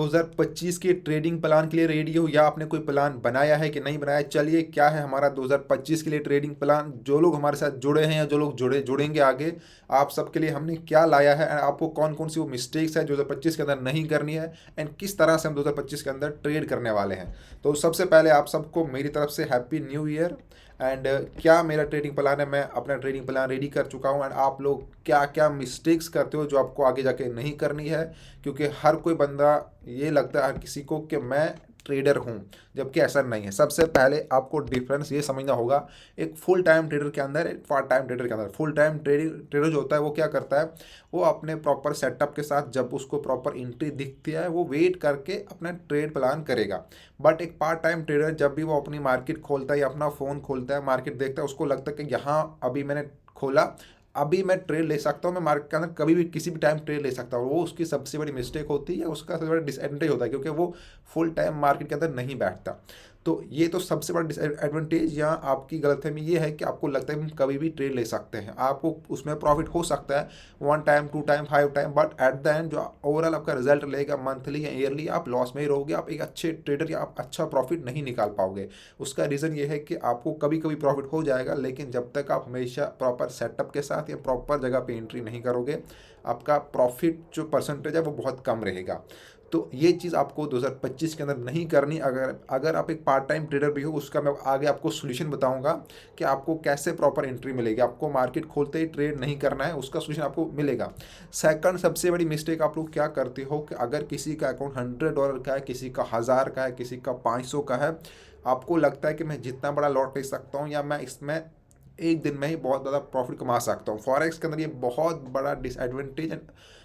2025 के trading plan के लिए रेडी हो या आपने कोई प्लान बनाया है कि नहीं बनाया? चलिए, क्या है हमारा 2025 के लिए ट्रेडिंग प्लान। जो लोग हमारे साथ जुड़े हैं या जो लोग जुड़ेंगे आगे, आप सबके लिए हमने क्या लाया है एंड आपको कौन कौन सी वो मिस्टेक्स है 2025 के अंदर नहीं करनी है एंड किस तरह से हम 2025 के अंदर ट्रेड करने वाले हैं। तो सबसे पहले आप सबको मेरी तरफ से हैप्पी न्यू ईयर। एंड क्या मेरा ट्रेडिंग प्लान है, मैं अपना ट्रेडिंग प्लान रेडी कर चुका हूँ एंड आप लोग क्या क्या मिस्टेक्स करते हो जो आपको आगे जाके नहीं करनी है। क्योंकि हर कोई बंदा, ये लगता है हर किसी को कि मैं ट्रेडर हूँ, जबकि ऐसा नहीं है। सबसे पहले आपको डिफरेंस ये समझना होगा एक फुल टाइम ट्रेडर के अंदर, एक पार्ट टाइम ट्रेडर के अंदर। फुल टाइम ट्रेडर जो होता है वो क्या करता है, वो अपने प्रॉपर सेटअप के साथ जब उसको प्रॉपर एंट्री दिखती है वो वेट करके अपना ट्रेड प्लान करेगा। बट एक पार्ट टाइम ट्रेडर जब भी वो अपनी मार्केट खोलता है या अपना फ़ोन खोलता है, मार्केट देखता है, उसको लगता है कि यहाँ अभी मैंने खोला, अभी मैं ट्रेड ले सकता हूँ, मैं मार्केट के अंदर कभी भी किसी भी टाइम ट्रेड ले सकता हूँ। वो उसकी सबसे बड़ी मिस्टेक होती है, उसका सबसे बड़ा डिसएडवांटेज होता है, क्योंकि वो फुल टाइम मार्केट के अंदर नहीं बैठता। तो ये तो सबसे बड़ा डिसएडवांटेज या आपकी गलतफहमी ये है कि आपको लगता है कि हम कभी भी ट्रेड ले सकते हैं। आपको उसमें प्रॉफिट हो सकता है 1 time, 2 time, 5 time, but at the end जो ओवरऑल आपका रिजल्ट रहेगा मंथली या ईयरली, आप लॉस में ही रहोगे। आप एक अच्छे ट्रेडर या आप अच्छा प्रॉफिट नहीं निकाल पाओगे। उसका रीज़न ये है कि आपको कभी कभी प्रॉफिट हो जाएगा, लेकिन जब तक आप हमेशा प्रॉपर सेटअप के साथ या प्रॉपर जगह पे एंट्री नहीं करोगे, आपका प्रॉफिट जो परसेंटेज है वो बहुत कम रहेगा। तो ये चीज़ आपको 2025 के अंदर नहीं करनी। अगर अगर आप एक पार्ट टाइम ट्रेडर भी हो, उसका मैं आगे आपको सोल्यूशन बताऊंगा कि आपको कैसे प्रॉपर एंट्री मिलेगी। आपको मार्केट खोलते ही ट्रेड नहीं करना है, उसका सोल्यूशन आपको मिलेगा। सेकंड सबसे बड़ी मिस्टेक आप लोग क्या करते हो कि अगर किसी का अकाउंट $100 का है, किसी का 1000 का है, किसी का 500 का है, आपको लगता है कि मैं जितना बड़ा लॉट ले सकता हूँ या मैं इसमें एक दिन में ही बहुत ज़्यादा प्रॉफिट कमा सकता हूँ। फॉरेक्स के अंदर ये बहुत बड़ा डिसएडवांटेज है।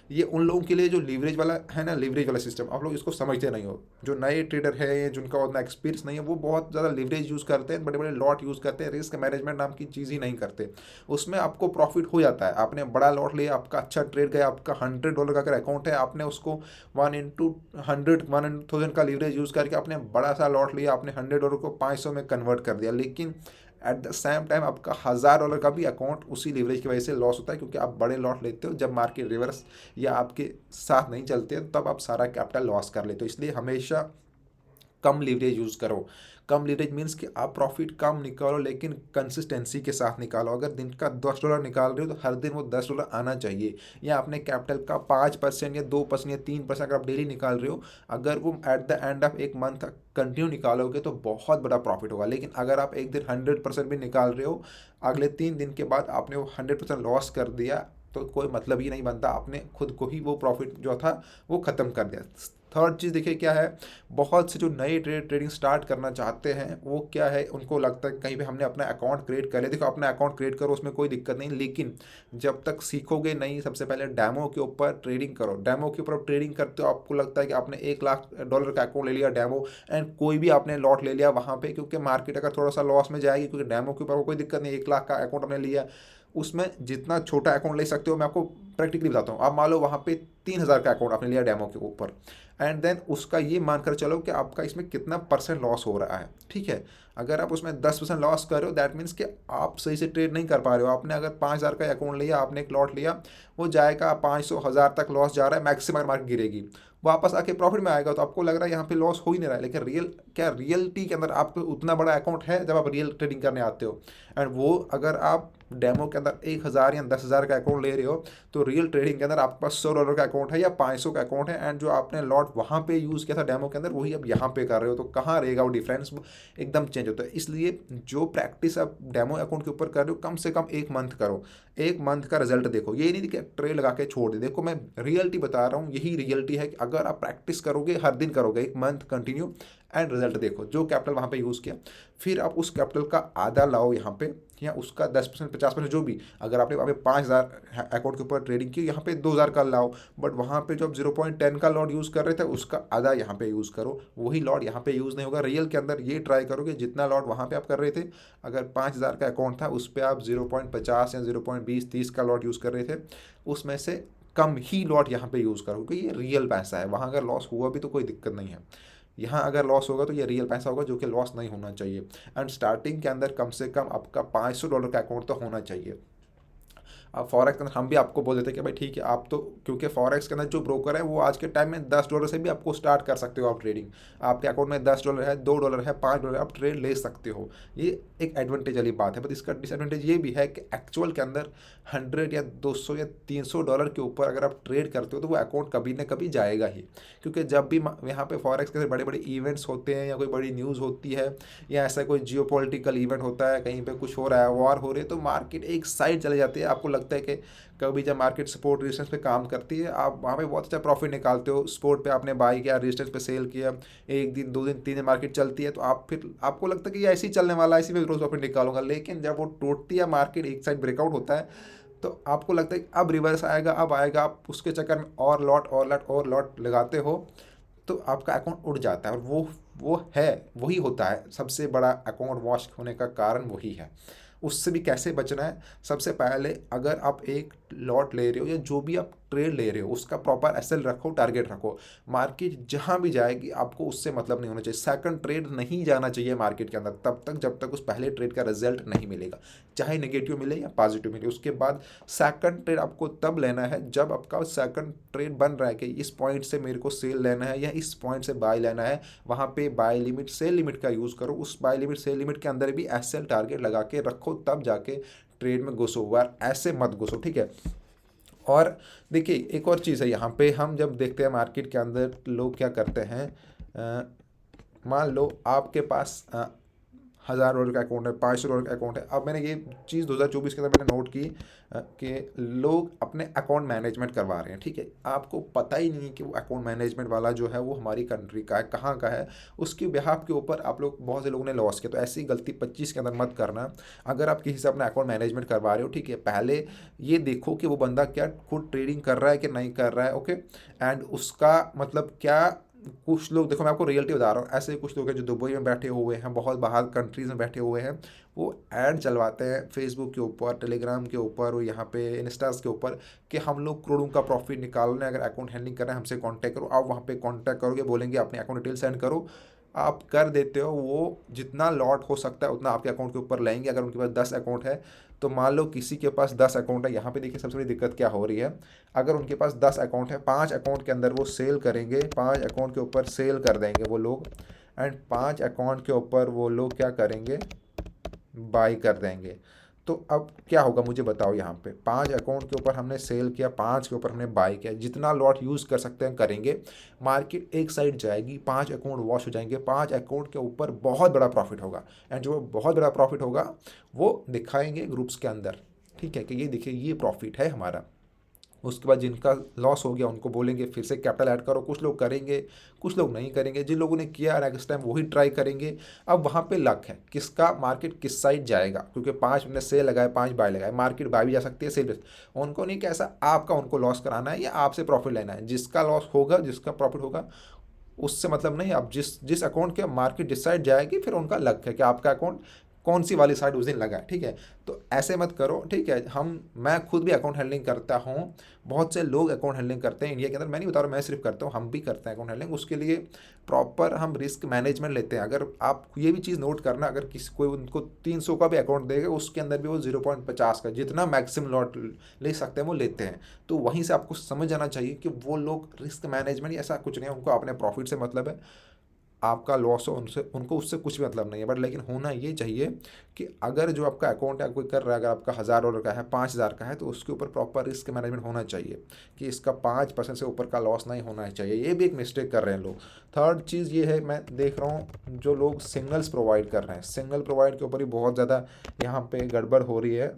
ये उन लोगों के लिए जो लीवरेज वाला है ना, लीवरेज वाला सिस्टम, आप लोग इसको समझते नहीं हो। जो नए ट्रेडर है, जिनका उतना एक्सपीरियंस नहीं है, वो बहुत ज़्यादा लीवरेज यूज़ करते हैं, बड़े बड़े लॉट यूज़ करते हैं, रिस्क मैनेजमेंट नाम की चीज़ ही नहीं करते। उसमें आपको प्रॉफिट हो जाता है। आपने बड़ा लॉट लिया, आपका अच्छा ट्रेड गया, आपका $100 का अगर अकाउंट है, आपने उसको 1 into 100 का लीवरेज यूज़ करके आपने बड़ा सा लॉट लिया, आपने $100 को 500 में कन्वर्ट कर दिया। लेकिन एट द सेम टाइम आपका $1000 का भी अकाउंट उसी लीवरेज की वजह से लॉस होता है, क्योंकि आप बड़े लॉट लेते हो जब मार्केट रिवर्स या आपके साथ नहीं चलते तब आप सारा कैपिटल लॉस कर लेते हो। इसलिए हमेशा कम लीवरेज यूज़ करो। कम लीवरेज मीन्स कि आप प्रॉफिट कम निकालो, लेकिन कंसिस्टेंसी के साथ निकालो। अगर दिन का $10 निकाल रहे हो तो हर दिन वो $10 आना चाहिए। या अपने कैपिटल का 5% या 2% या 3% अगर आप डेली निकाल रहे हो, अगर वो एट द एंड ऑफ एक मंथ कंटिन्यू निकालोगे तो बहुत बड़ा प्रॉफिट होगा। लेकिन अगर आप एक दिन 100% भी निकाल रहे हो, अगले 3 दिन के बाद आपने वो 100% लॉस कर दिया, तो कोई मतलब ही नहीं बनता। आपने खुद को ही वो प्रॉफिट जो था वो ख़त्म कर दिया। थर्ड चीज़ देखिए क्या है, बहुत से जो नए ट्रेडिंग स्टार्ट करना चाहते हैं वो क्या है, उनको लगता है कहीं पे हमने अपना अकाउंट क्रिएट कर लिया। देखो, अपना अकाउंट क्रिएट करो, उसमें कोई दिक्कत नहीं, लेकिन जब तक सीखोगे नहीं, सबसे पहले डैमो के ऊपर ट्रेडिंग करो। डैमो के ऊपर ट्रेडिंग करते हो, आपको लगता है कि आपने $1 लाख का अकाउंट ले लिया डैमो, एंड कोई भी आपने लॉट ले लिया वहाँ पे, क्योंकि मार्केट अगर थोड़ा सा लॉस में जाएगी, क्योंकि डैमो के ऊपर कोई दिक्कत नहीं, 1 लाख का अकाउंट आपने लिया, उसमें जितना छोटा अकाउंट ले सकते हो, मैं आपको प्रैक्टिकली बताता हूँ। आप मान लो वहाँ पे 3000 का अकाउंट आपने लिया डैमो के ऊपर, एंड देन उसका ये मानकर चलो कि आपका इसमें कितना परसेंट लॉस हो रहा है। ठीक है, अगर आप उसमें 10% लॉस कर रहे हो, दैट मीन्स कि आप सही से ट्रेड नहीं कर पा रहे हो। आपने अगर 5000 का अकाउंट लिया, आपने एक लॉट लिया, वो जाएगा 500 1000 तक लॉस जा रहा है, मैक्सिमम मार्केट गिरेगी, वापस आके प्रॉफिट में आएगा, तो आपको लग रहा है यहाँ पे लॉस हो ही नहीं रहा है। लेकिन रियलिटी के अंदर आपको उतना बड़ा अकाउंट है जब आप रियल ट्रेडिंग करने आते हो, एंड वो अगर आप डेमो के अंदर 1000 या 10,000 का अकाउंट ले रहे हो, तो रियल ट्रेडिंग के अंदर आपके पास $100 का अकाउंट है या 500 का अकाउंट है, एंड जो आपने लॉट वहाँ पे यूज़ किया था डेमो के अंदर, वही अब यहाँ पे कर रहे हो, तो कहाँ रहेगा वो डिफरेंस, एकदम चेंज होता है। इसलिए जो प्रैक्टिस आप डेमो अकाउंट के ऊपर कर रहे हो, कम से कम 1 मंथ करो, 1 मंथ का रिजल्ट देखो। ये नहीं कि ट्रेड लगा के छोड़ दे। देखो, मैं रियलिटी बता रहा हूँ, यही रियलिटी है कि अगर आप प्रैक्टिस करोगे, हर दिन करोगे, 1 मंथ कंटिन्यू, एंड रिजल्ट देखो। जो कैपिटल वहाँ पे यूज़ किया, फिर आप उस कैपिटल का आधा लाओ यहाँ पे, या उसका 10% 50% जो भी, अगर आपने वहाँ पे 5000 अकाउंट के ऊपर ट्रेडिंग की, यहाँ पे 2000 का लाओ, बट वहाँ पे जो आप 0.10 का लॉट यूज़ कर रहे थे, उसका आधा यहाँ पे यूज़ करो। वही लॉट यहाँ पे यूज़ नहीं होगा। रियल के अंदर ये ट्राई करो कि जितना लॉट वहाँ पे आप कर रहे थे, अगर 5000 का अकाउंट था, उस पर आप 0.50 या 0.20 30 का लॉट यूज़ कर रहे थे, उसमें से कम ही लॉट यहाँ पे यूज़ करो, क्योंकि ये रियल पैसा है। वहाँ अगर लॉस हुआ भी तो कोई दिक्कत नहीं है, यहाँ अगर लॉस होगा तो ये रियल पैसा होगा, जो कि लॉस नहीं होना चाहिए। एंड स्टार्टिंग के अंदर कम से कम आपका $500 का अकाउंट तो होना चाहिए। अब फॉरेक्स के अंदर हम भी आपको बोल देते हैं कि भाई ठीक है, आप तो क्योंकि फॉरेक्स के अंदर जो ब्रोकर है वो आज के टाइम में $10 से भी आपको स्टार्ट कर सकते हो आप ट्रेडिंग। आपके अकाउंट में $10 है, $2 है, $5 आप ट्रेड ले सकते हो। ये एक एडवांटेज वाली बात है। बट इसका डिसएडवांटेज ये भी है कि एक्चुअल के अंदर 100 या 200 या $300 के ऊपर अगर आप ट्रेड करते हो तो वो अकाउंट कभी ना कभी जाएगा ही। क्योंकि जब भी यहाँ पे फॉरेक्स के बड़े बड़े इवेंट्स होते हैं या कोई बड़ी न्यूज़ होती है या ऐसा कोई जियोपॉलिटिकल इवेंट होता है, कहीं पे कुछ हो रहा है, वॉर हो रही है, तो मार्केट एक साइड चले जाती है। आपको लगता है कि कभी जब मार्केट सपोर्ट रेजिस्टेंस पे काम करती है, आप वहाँ पे बहुत अच्छा प्रॉफिट निकालते हो। सपोर्ट पे आपने बाई किया, रेजिस्टेंस पे सेल किया, 1 दिन 2 दिन 3 दिन मार्केट चलती है, तो आप फिर आपको लगता है कि ये ऐसे ही चलने वाला है, इसी में रोज प्रॉफिट निकालूंगा। लेकिन जब वो टूटती है, मार्केट एक साइड ब्रेकआउट होता है, तो आपको लगता है कि अब रिवर्स आएगा, अब आएगा। आप उसके चक्कर में और लॉट लगाते हो, तो आपका अकाउंट उड़ जाता है। और वही होता है सबसे बड़ा अकाउंट वॉश होने का कारण वही है। उससे भी कैसे बचना है? सबसे पहले अगर आप एक लॉट ले रहे हो या जो भी आप ट्रेड ले रहे हो, उसका प्रॉपर एसएल रखो, टारगेट रखो। मार्केट जहां भी जाएगी आपको उससे मतलब नहीं होना चाहिए। सेकंड ट्रेड नहीं जाना चाहिए मार्केट के अंदर तब तक जब तक उस पहले ट्रेड का रिजल्ट नहीं मिलेगा, चाहे नेगेटिव मिले या पॉजिटिव मिले। उसके बाद सेकंड ट्रेड आपको तब लेना है जब आपका सेकंड ट्रेड बन रहा है कि इस पॉइंट से मेरे को सेल लेना है या इस पॉइंट से बाय लेना है। वहां पे बाय लिमिट सेल लिमिट का यूज़ करो। उस बाय लिमिट सेल लिमिट के अंदर भी एसएल टारगेट लगा के रखो, तब जाके ट्रेड में घुसो। वार ऐसे मत घुसो, ठीक है। और देखिए एक और चीज़ है यहाँ पे, हम जब देखते हैं मार्केट के अंदर लोग क्या करते हैं, मान लो आपके पास $1000 का अकाउंट है, $500 का अकाउंट है। अब मैंने ये चीज़ 2024 के अंदर मैंने नोट की कि लोग अपने अकाउंट मैनेजमेंट करवा रहे हैं, ठीक है। आपको पता ही नहीं कि वो अकाउंट मैनेजमेंट वाला जो है वो हमारी कंट्री का है, कहाँ का है। उसके बिहाफ के ऊपर आप लोग, बहुत से लोगों ने लॉस किया। तो ऐसी गलती 25 के अंदर मत करना। अगर आप किसी से अपना अकाउंट मैनेजमेंट करवा रहे हो, ठीक है, पहले ये देखो कि वो बंदा क्या खुद ट्रेडिंग कर रहा है कि नहीं कर रहा है, ओके। एंड उसका मतलब क्या, कुछ लोग देखो, मैं आपको रियलिटी बता रहा हूँ, ऐसे कुछ लोग हैं जो दुबई में बैठे हुए हैं, बहुत बाहर कंट्रीज में बैठे हुए हैं। वो ऐड चलवाते हैं फेसबुक के ऊपर, टेलीग्राम के ऊपर और यहाँ पे इंस्टास के ऊपर कि हम लोग करोड़ों का प्रॉफिट निकाल रहे हैं, अगर अकाउंट हैंडलिंग कर रहे हैं हमसे कांटेक्ट करो। आप वहाँ पे कांटेक्ट करोगे, बोलेंगे अपने अकाउंट डिटेल सेंड करो, आप कर देते हो। वो जितना लॉट हो सकता है उतना आपके अकाउंट के ऊपर लेंगे। अगर उनके पास 10 अकाउंट है, तो मान लो किसी के पास 10 अकाउंट है। यहाँ पे देखिए सबसे बड़ी दिक्कत क्या हो रही है, अगर उनके पास 10 अकाउंट है, 5 अकाउंट के अंदर वो सेल करेंगे, 5 अकाउंट के ऊपर सेल कर देंगे वो लोग, एंड 5 अकाउंट के ऊपर वो लोग क्या करेंगे, बाई कर देंगे। तो अब क्या होगा मुझे बताओ। यहाँ पे 5 अकाउंट के ऊपर हमने सेल किया, 5 के ऊपर हमने बाई किया, जितना लॉट यूज़ कर सकते हैं करेंगे। मार्केट एक साइड जाएगी, 5 अकाउंट वॉश हो जाएंगे, 5 अकाउंट के ऊपर बहुत बड़ा प्रॉफिट होगा। एंड जो बहुत बड़ा प्रॉफिट होगा वो दिखाएंगे ग्रुप्स के अंदर, ठीक है, कि ये देखिए ये प्रॉफिट है हमारा। उसके बाद जिनका लॉस हो गया उनको बोलेंगे फिर से कैपिटल ऐड करो। कुछ लोग करेंगे, कुछ लोग नहीं करेंगे। जिन लोगों ने किया नेक्स्ट टाइम वही ट्राई करेंगे। अब वहाँ पे लक है किसका, मार्केट किस साइड जाएगा, क्योंकि 5 ने सेल लगाए, 5 बाय लगाए, मार्केट बाय भी जा सकती है, सेल भी। उनको नहीं कैसा आपका उनको लॉस कराना है या आपसे प्रॉफिट लेना है। जिसका लॉस होगा, जिसका प्रॉफिट होगा, उससे मतलब नहीं। आप जिस जिस अकाउंट के मार्केट जिस साइड जाएगी, फिर उनका लक है कि आपका अकाउंट कौन सी वाली साइड उस दिन लगा है, ठीक है। तो ऐसे मत करो, ठीक है। मैं खुद भी अकाउंट हैंडलिंग करता हूँ, बहुत से लोग अकाउंट हैंडलिंग करते हैं इंडिया के अंदर। मैं नहीं बता रहा मैं सिर्फ करता हूँ, हम भी करते हैं अकाउंट हैंडलिंग। उसके लिए प्रॉपर हम रिस्क मैनेजमेंट लेते हैं। अगर आप ये भी चीज़ नोट करना, अगर किसी कोई उनको 300 का भी अकाउंट देगा, उसके अंदर भी वो 0.50 का जितना मैक्सिमम लॉट ले सकते हैं वो लेते हैं। तो वहीं से आपको समझ जाना चाहिए कि वो लोग रिस्क मैनेजमेंट ऐसा कुछ नहीं है, उनको अपने प्रॉफिट से मतलब है। आपका लॉस हो उनसे, उनको उससे कुछ भी मतलब नहीं है। बट लेकिन होना ये चाहिए कि अगर जो आपका अकाउंट है कोई कर रहा है, अगर आपका $1000 का है, 5000 का है, तो उसके ऊपर प्रॉपर रिस्क मैनेजमेंट होना चाहिए कि इसका 5% से ऊपर का लॉस नहीं होना चाहिए। ये भी एक मिस्टेक कर रहे हैं लोग। थर्ड चीज़ ये है, मैं देख रहा हूँ जो लोग सिंगल्स प्रोवाइड कर रहे हैं, सिंगल प्रोवाइड के ऊपर ही बहुत ज़्यादा यहाँ पे गड़बड़ हो रही है।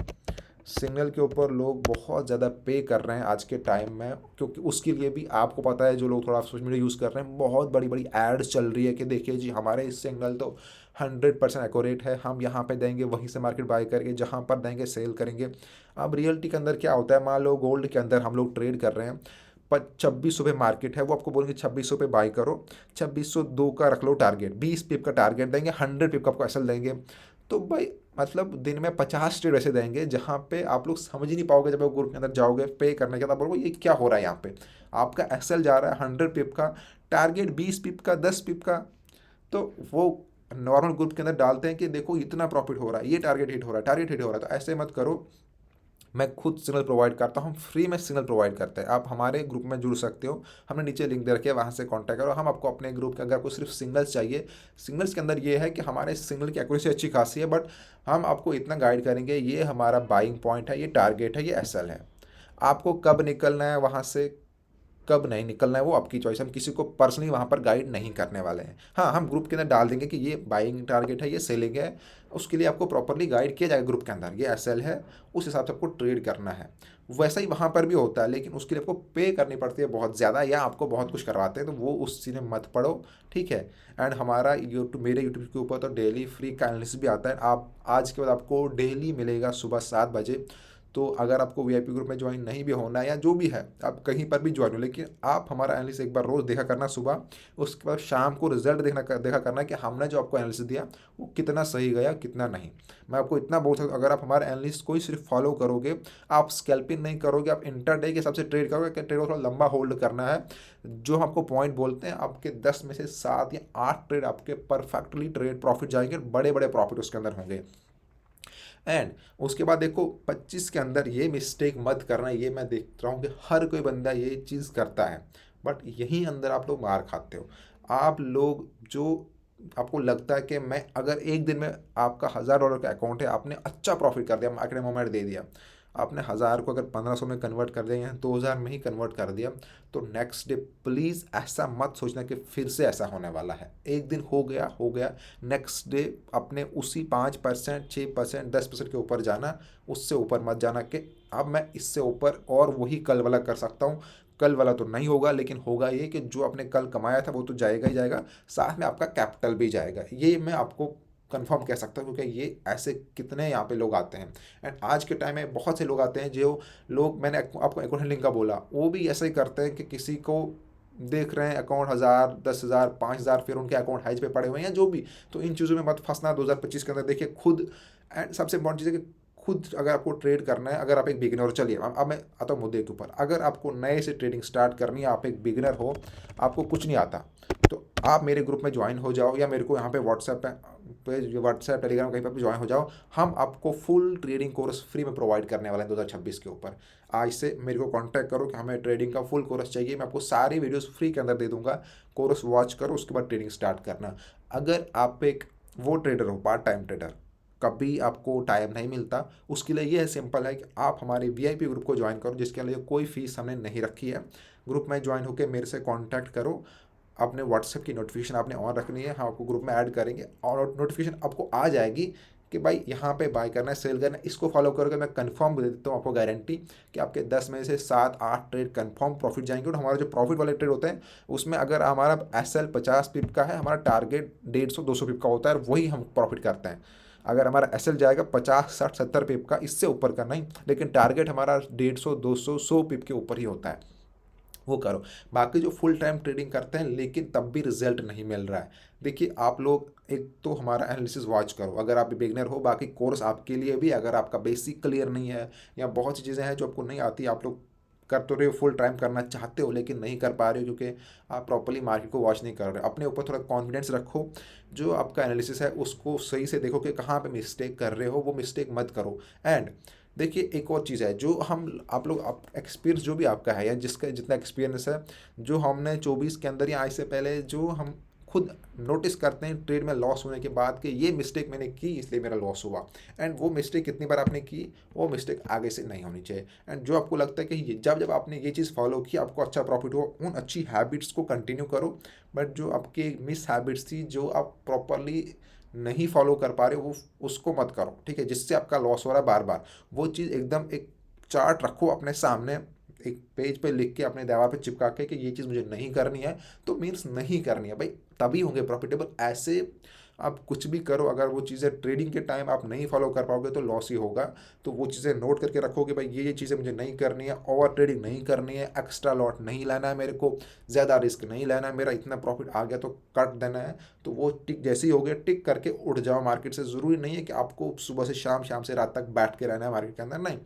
सिग्नल के ऊपर लोग बहुत ज़्यादा पे कर रहे हैं आज के टाइम में, क्योंकि उसके लिए भी आपको पता है, जो लोग थोड़ा सोशल मीडिया यूज़ कर रहे हैं, बहुत बड़ी बड़ी एड्स चल रही है कि देखिए जी हमारे इस सिग्नल तो 100% एक्यूरेट है, हम यहाँ पे देंगे, वहीं से मार्केट बाय करके जहाँ पर देंगे सेल करेंगे। अब रियलिटी के अंदर क्या होता है, मान लो गोल्ड के अंदर हम लोग ट्रेड कर रहे हैं, पर 2600 पे मार्केट है, वो आपको बोलेंगे 2600 पे बाई करो, 2602 का रख लो टारगेट, 20 पिप का टारगेट देंगे, 100 पिप का आपको एसएल देंगे। तो भाई मतलब दिन में 50 ट्रेड वैसे देंगे जहाँ पे आप लोग समझ ही नहीं पाओगे। जब आप ग्रुप के अंदर जाओगे पे करने के बाद बोलोगे ये क्या हो रहा है यहाँ पे, आपका एक्सेल जा रहा है 100 पिप का, टारगेट 20 पिप का, 10 पिप का। तो वो नॉर्मल ग्रुप के अंदर डालते हैं कि देखो इतना प्रॉफिट हो रहा है, ये टारगेट हिट हो रहा है, टारगेट हिट हो रहा है। तो ऐसे मत करो। मैं खुद सिग्नल प्रोवाइड करता हूँ, फ्री में सिग्नल प्रोवाइड करते हैं। आप हमारे ग्रुप में जुड़ सकते हो, हमने नीचे लिंक दे रखे हैं, वहाँ से कांटेक्ट करो। हम आपको अपने ग्रुप के, अगर आपको सिर्फ सिग्नल्स चाहिए, सिग्नल्स के अंदर ये है कि हमारे सिग्नल की एक्यूरेसी अच्छी खासी है, बट हम आपको इतना गाइड करेंगे, ये हमारा बाइंग पॉइंट है, ये टारगेट है, ये एसएल है। आपको कब निकलना है वहाँ से, कब नहीं निकलना है, वो आपकी चॉइस। हम किसी को पर्सनली वहाँ पर गाइड नहीं करने वाले हैं। हाँ, हम ग्रुप के अंदर डाल देंगे कि ये बाइंग टारगेट है, ये सेलिंग है, उसके लिए आपको प्रॉपरली गाइड किया जाएगा ग्रुप के अंदर, ये एसएल है, उस हिसाब से आपको ट्रेड करना है। वैसा ही वहाँ पर भी होता है, लेकिन उसके लिए आपको पे करनी पड़ती है बहुत ज़्यादा, या आपको बहुत कुछ करवाते हैं, तो वो उस चीज़ में मत पड़ो, ठीक है। एंड हमारा यूट्यूब, मेरे यूट्यूब के ऊपर तो डेली फ्री का एनालिसिस भी आता है। आप आज के बाद आपको डेली मिलेगा सुबह 7 बजे। तो अगर आपको वीआईपी ग्रुप में ज्वाइन नहीं भी होना है, या जो भी है, आप कहीं पर भी ज्वाइन हो, लेकिन आप हमारा एनालिसिस एक बार रोज़ देखा करना सुबह, उसके बाद शाम को रिजल्ट देखा करना कि हमने जो आपको एनालिसिस दिया वो कितना सही गया, कितना नहीं। मैं आपको इतना बोल सकता हूँ, अगर आप हमारा एनालिसिस को ही सिर्फ फॉलो करोगे, आप स्कैल्पिंग नहीं करोगे, आप इंटरडे के हिसाब से ट्रेड करोगे कि ट्रेड को थोड़ा लंबा होल्ड करना है, जो हम आपको पॉइंट बोलते हैं, आपके 10 में से 7 या 8 ट्रेड आपके परफेक्टली ट्रेड प्रॉफिट जाएंगे, बड़े बड़े प्रॉफिट उसके अंदर होंगे। एंड उसके बाद देखो 25 के अंदर ये मिस्टेक मत करना, ये मैं देख रहा हूँ कि हर कोई बंदा ये चीज़ करता है, बट यहीं अंदर आप लोग मार खाते हो। आप लोग जो, आपको लगता है कि मैं अगर एक दिन में, आपका $1000 का अकाउंट है, आपने अच्छा प्रॉफिट कर दिया, मार्केट मोमेंट दे दिया, आपने 1000 को अगर 1500 में कन्वर्ट कर दिया या 2000 में ही कन्वर्ट कर दिया, तो नेक्स्ट डे प्लीज़ ऐसा मत सोचना कि फिर से ऐसा होने वाला है। एक दिन हो गया, हो गया, नेक्स्ट डे अपने उसी 5%, 6%, 10% के ऊपर जाना, उससे ऊपर मत जाना कि अब मैं इससे ऊपर और वही कल वाला कर सकता हूँ। कल वाला तो नहीं होगा, लेकिन होगा ये कि जो आपने कल कमाया था वो तो जाएगा ही जाएगा, साथ में आपका कैपिटल भी जाएगा। ये मैं आपको कंफर्म कह सकता हूँ, क्योंकि ये ऐसे कितने यहाँ पे लोग आते हैं। एंड आज के टाइम में बहुत से लोग आते हैं, जो लोग, मैंने आपको अकाउंट हैंडलिंग का बोला, वो भी ऐसा ही करते हैं कि किसी को देख रहे हैं अकाउंट 1000, 10,000, 5,000, फिर उनके अकाउंट हाइज पे पड़े हुए हैं, या जो भी। तो इन चीज़ों में मत फंसना 2025 के अंदर। देखिए खुद, एंड सबसे इंपॉर्टेंट चीज़ है कि खुद अगर आपको ट्रेड करना है, अगर आप एक बिगिनर हो, चलिए अब मैं आता हूँ मुद्दे के ऊपर। अगर आपको नए से ट्रेडिंग स्टार्ट करनी है, आप एक बिगिनर हो, आपको कुछ नहीं आता, तो आप मेरे ग्रुप में ज्वाइन हो जाओ, या मेरे को यहाँ पे व्हाट्सएप टेलीग्राम कहीं पर भी ज्वाइन हो जाओ। हम आपको फुल ट्रेडिंग कोर्स फ्री में प्रोवाइड करने वाले हैं 2026 के ऊपर। आज से मेरे को कांटेक्ट करो कि हमें ट्रेडिंग का फुल कोर्स चाहिए, मैं आपको सारी वीडियोस फ्री के अंदर दे दूंगा। कोर्स वॉच करो, उसके बाद ट्रेडिंग स्टार्ट करना। अगर आप एक वो ट्रेडर हो, पार्ट टाइम ट्रेडर, कभी आपको टाइम नहीं मिलता, उसके लिए ये है, सिंपल है कि आप हमारे वीआईपी ग्रुप को ज्वाइन करो, जिसके लिए कोई फीस हमने नहीं रखी है। ग्रुप में ज्वाइन होकर मेरे से कांटेक्ट करो, अपने व्हाट्सएप की नोटिफिकेशन आपने ऑन रखनी है, हम आपको ग्रुप में ऐड करेंगे, और नोटिफिकेशन आपको आ जाएगी कि भाई यहाँ पे बाय करना है, सेल करना है। इसको फॉलो करोगे, मैं कंफर्म दे देता हूँ आपको गारंटी कि आपके 10 में से 7-8 ट्रेड कंफर्म प्रॉफिट जाएंगे। और हमारा जो प्रॉफिट वाले ट्रेड होते हैं, उसमें अगर हमारा एसएल 50 पिप का है, हमारा टारगेट 150-200 पिप का होता है, और वही हम प्रॉफिट करते हैं। अगर हमारा एसएल जाएगा 50, 60, 70 पिप का, इससे ऊपर का नहीं, लेकिन टारगेट हमारा 150, 200, 100 पिप के ऊपर ही होता है, वो करो। बाकी जो फुल टाइम ट्रेडिंग करते हैं लेकिन तब भी रिजल्ट नहीं मिल रहा है, देखिए आप लोग एक तो हमारा एनालिसिस वॉच करो, अगर आप बिगनर हो। बाकी कोर्स आपके लिए भी, अगर आपका बेसिक क्लियर नहीं है, या बहुत सी चीज़ें हैं जो आपको नहीं आती, आप लोग कर तो रहे हो, फुल टाइम करना चाहते हो लेकिन नहीं कर पा रहे हो, क्योंकि आप प्रॉपरली मार्केट को वॉच नहीं कर रहे हो। अपने ऊपर थोड़ा कॉन्फिडेंस रखो, जो आपका एनालिसिस है उसको सही से देखो कि कहाँ पे मिस्टेक कर रहे हो, वो मिस्टेक मत करो। एंड देखिए एक और चीज़ है, जो हम आप लोग, आप एक्सपीरियंस जो भी आपका है, या जिसका जितना एक्सपीरियंस है, जो हमने 24 के अंदर या इससे पहले, जो हम खुद नोटिस करते हैं ट्रेड में लॉस होने के बाद कि ये मिस्टेक मैंने की इसलिए मेरा लॉस हुआ, एंड वो मिस्टेक कितनी बार आपने की, वो मिस्टेक आगे से नहीं होनी चाहिए। एंड जो आपको लगता है कि जब जब आपने ये चीज़ फॉलो की, आपको अच्छा प्रॉफिट हो, उन अच्छी हैबिट्स को कंटिन्यू करो। बट जो आपकी मिस हैबिट्स थी, जो आप प्रॉपरली नहीं फॉलो कर पा रहे हो, वो उसको मत करो, ठीक है, जिससे आपका लॉस हो रहा है बार बार। वो चीज़ एकदम एक चार्ट रखो अपने सामने, एक पेज पे लिख के अपने दीवार पे चिपका के कि ये चीज़ मुझे नहीं करनी है, तो मीन्स नहीं करनी है भाई, तभी होंगे प्रॉफिटेबल। ऐसे आप कुछ भी करो, अगर वो चीज़ें ट्रेडिंग के टाइम आप नहीं फॉलो कर पाओगे तो लॉस ही होगा। तो वो चीज़ें नोट करके रखोगे, भाई ये चीज़ें मुझे नहीं करनी है, ओवर ट्रेडिंग नहीं करनी है, एक्स्ट्रा लॉट नहीं लेना है, मेरे को ज़्यादा रिस्क नहीं लेना है, मेरा इतना प्रॉफिट आ गया तो कट देना है। तो वो टिक जैसे ही हो गया, टिक करके उठ जाओ मार्केट से। ज़रूरी नहीं है कि आपको सुबह से शाम, शाम से रात तक बैठ के रहना है मार्केट के अंदर, नहीं।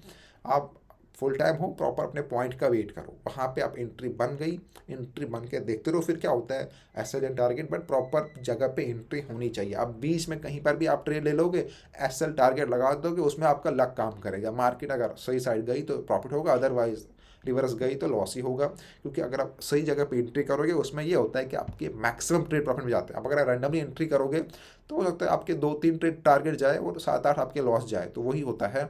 आप फुल टाइम हो, प्रॉपर अपने पॉइंट का वेट करो, वहाँ पे आप एंट्री बन गई, एंट्री बन के देखते रहो। फिर क्या होता है, SL and target, but proper जगह पे एंट्री होनी चाहिए। अब बीच में कहीं पर भी आप ट्रेड ले लोगे, एसएल टारगेट लगा दोगे, उसमें आपका लक काम करेगा। मार्केट अगर सही साइड गई तो प्रॉफिट होगा, अदरवाइज रिवर्स गई तो लॉस ही होगा। क्योंकि अगर आप सही जगह पे एंट्री करोगे, उसमें ये होता है कि आपके मैक्सिमम ट्रेड प्रॉफिट में जाते हैं। अब अगर रैंडमली एंट्री करोगे तो हो सकता है आपके 2-3 ट्रेड टारगेट जाए और 7-8 आपके लॉस जाए, तो वही होता है।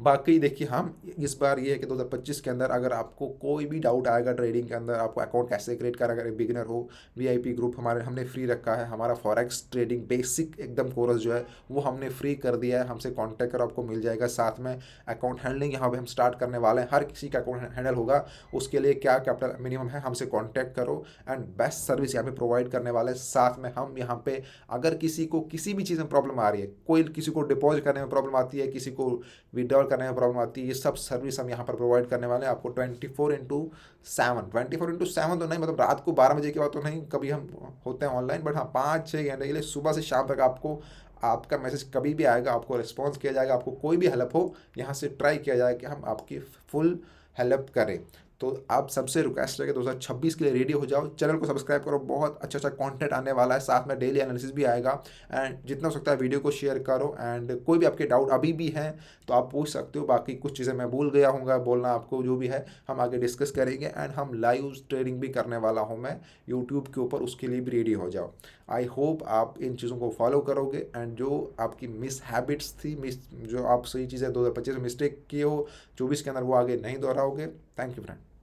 बाकी देखिए, हम इस बार ये है कि 2025 के अंदर अगर आपको कोई भी डाउट आएगा ट्रेडिंग के अंदर, आपको अकाउंट कैसे क्रिएट करें, अगर एक बिगिनर हो, वीआईपी ग्रुप हमारे हमने फ्री रखा है। हमारा फॉरेक्स ट्रेडिंग बेसिक एकदम कोर्स जो है वो हमने फ्री कर दिया है, हमसे कांटेक्ट करो, आपको मिल जाएगा। साथ में अकाउंट हैंडलिंग यहाँ पे हम स्टार्ट करने वाले हैं, हर किसी का अकाउंट हैंडल होगा। उसके लिए क्या कैपिटल मिनिमम है, हमसे कॉन्टैक्ट करो, एंड बेस्ट सर्विस यहाँ पे प्रोवाइड करने वाले हैं। साथ में हम यहाँ पे अगर किसी को किसी भी चीज़ में प्रॉब्लम आ रही है, कोई किसी को डिपॉजिट करने में प्रॉब्लम आती है, किसी को विड्रॉल करने में प्रॉब्लम आती है, ये सब सर्विस हम यहाँ पर प्रोवाइड करने वाले हैं आपको 24/7। 24/7 तो नहीं, मतलब रात को 12 बजे के बाद तो नहीं, कभी हम होते हैं ऑनलाइन, बट हाँ 5-6 घंटे के लिए सुबह से शाम तक आपको आपका मैसेज कभी भी आएगा, आपको रिस्पॉन्स किया जाएगा। आपको कोई भी हेल्प हो, यहाँ से ट्राई किया जाए कि हम आपकी फुल हेल्प करें। तो आप सबसे रिक्वेस्ट है कि 2026 के लिए रेडी हो जाओ, चैनल को सब्सक्राइब करो, बहुत अच्छा अच्छा कंटेंट आने वाला है, साथ में डेली एनालिसिस भी आएगा। एंड जितना हो सकता है वीडियो को शेयर करो, एंड कोई भी आपके डाउट अभी भी हैं तो आप पूछ सकते हो। बाकी कुछ चीज़ें मैं भूल गया हूँगा बोलना आपको, जो भी है हम आगे डिस्कस करेंगे। एंड हम लाइव ट्रेडिंग भी करने वाला हूँ मैं यूट्यूब के ऊपर, उसके लिए भी रेडी हो जाओ। आई होप आप इन चीज़ों को फॉलो करोगे, एंड जो आपकी मिस हैबिट्स थी, जो आप सही चीज़ें 2025 में मिस्टेक किए हो 24 के अंदर, वो आगे नहीं दोहराओगे। Thank you friend.